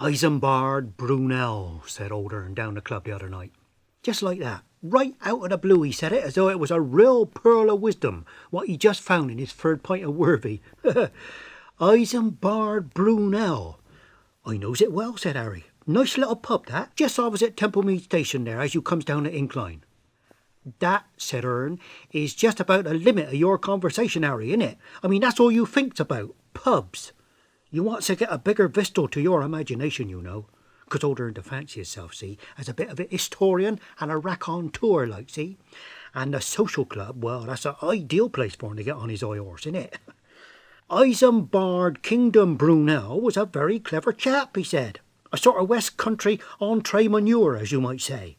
Isambard Brunel, said old Ern down the club the other night. Just like that. Right out of the blue he said it, as though it was a real pearl of wisdom, what he just found in his third pint of worthy. Isambard Brunel. I knows it well, said Harry. Nice little pub, that, just opposite Templemead Station there, as you comes down the incline. That, said Ern, is just about the limit of your conversation, Harry, innit? I mean, that's all you thinks about, pubs. You want to get a bigger Bristol to your imagination, you know. 'Cause old Ern to fancy himself, see, as a bit of a historian and a raconteur, like, see. And the social club, well, that's an ideal place for him to get on his high horse, innit? Isambard Kingdom Brunel was a very clever chap, he said. A sort of West Country entrepreneur, as you might say.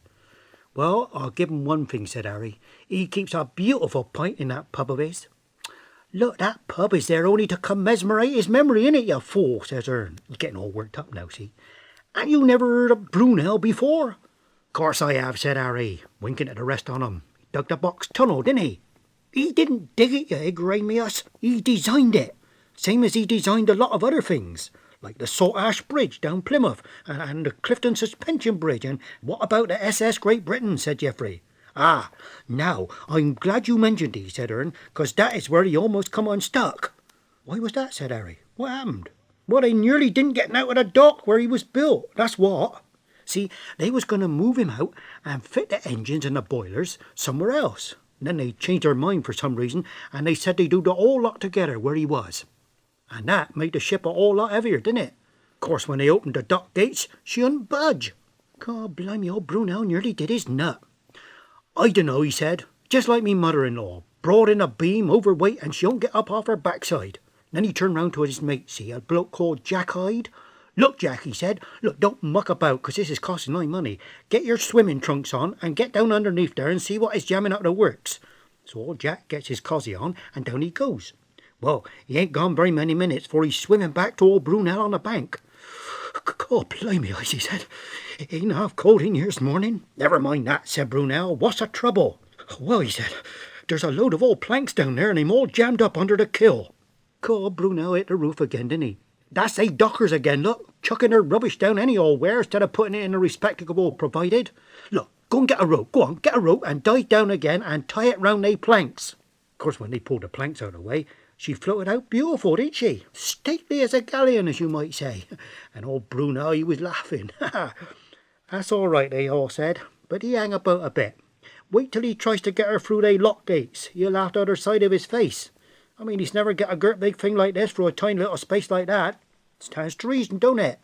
Well, I'll give him one thing, said Harry. He keeps a beautiful pint in that pub of his. Look, that pub is there only to commemorate his memory, innit, you fool, says Ern. He's getting all worked up now, see. And you never heard of Brunel before? Course I have, said Harry, winking at the rest on him. He dug the box tunnel, didn't he? He didn't dig it, you ignoramus. He designed it. Same as he designed a lot of other things, like the Salt Ash Bridge down Plymouth, and the Clifton Suspension Bridge, and what about the SS Great Britain, said Geoffrey. Ah, now, I'm glad you mentioned these, said Ern, 'cause that is where he almost come unstuck. Why was that, said Harry. What happened? Well, they nearly didn't get him out of the dock where he was built, that's what. See, they was going to move him out and fit the engines and the boilers somewhere else. And then they changed their mind for some reason, and they said they'd do the whole lot together where he was. And that made the ship a whole lot heavier, didn't it? Of course, when they opened the dock gates, she wouldn't budge. God blimey, old Brunel nearly did his nut. I dunno, he said, just like me mother-in-law, broad in a beam, overweight, and she don't get up off her backside. Then he turned round to his mate, see, a bloke called Jack Hyde. Look, Jack, he said, look, don't muck about, 'cause this is costing my money. Get your swimming trunks on, and get down underneath there and see what is jamming up the works. So old Jack gets his cosy on, and down he goes. Well, he ain't gone very many minutes before he's swimming back to old Brunel on the bank. God blimey, he said, it ain't half cold in here this morning. Never mind that, said Brunel, what's the trouble? Well, he said, there's a load of old planks down there, and they'm all jammed up under the kill. God, Brunel hit the roof again, didn't he? That's they dockers again, look, chucking their rubbish down any old where instead of putting it in a respectable provided. Look, go and get a rope, go on, get a rope and dive down again and tie it round they planks. Of course, when they pulled the planks out of the way, she floated out beautiful, didn't she? Stately as a galleon, as you might say. And old Brunel, he was laughing. That's all right, they all said, but he hang about a bit. Wait till he tries to get her through they lock gates. He'll laugh the other side of his face. I mean, he's never got a girt big thing like this for a tiny little space like that. It stands to reason, don't it?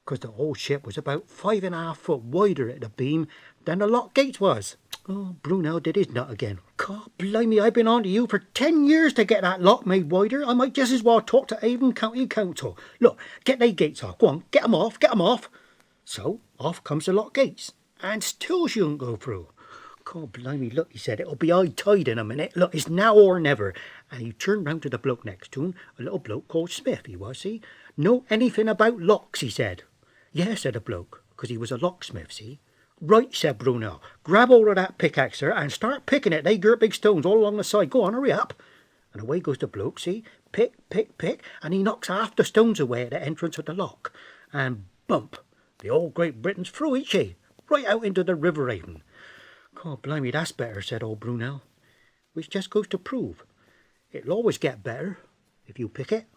'Cause the whole ship was about 5.5 foot wider at the beam than the lock gates was. Oh, Brunel did his nut again. God blimey, I've been on to you for 10 years to get that lock made wider. I might just as well talk to Avon County Council. Look, get they gates off. Go on, get 'em off, get 'em off. So, off comes the lock gates. And still she won't go through. God blimey, look, he said, it'll be high tide in a minute. Look, it's now or never. And he turned round to the bloke next to him, a little bloke called Smith, he was, see. Know anything about locks, he said. Yes, said the bloke, 'cause he was a locksmith, see. Right, said Brunel, grab hold of that pickaxe, sir, and start picking it. They girt big stones all along the side. Go on, hurry up. And away goes the bloke, see. Pick, pick, pick, and he knocks half the stones away at the entrance of the lock. And bump, the old Great Britain's through, ain't she? Right out into the River Avon. God blimey, that's better, said old Brunel. Which just goes to prove it'll always get better if you pick it.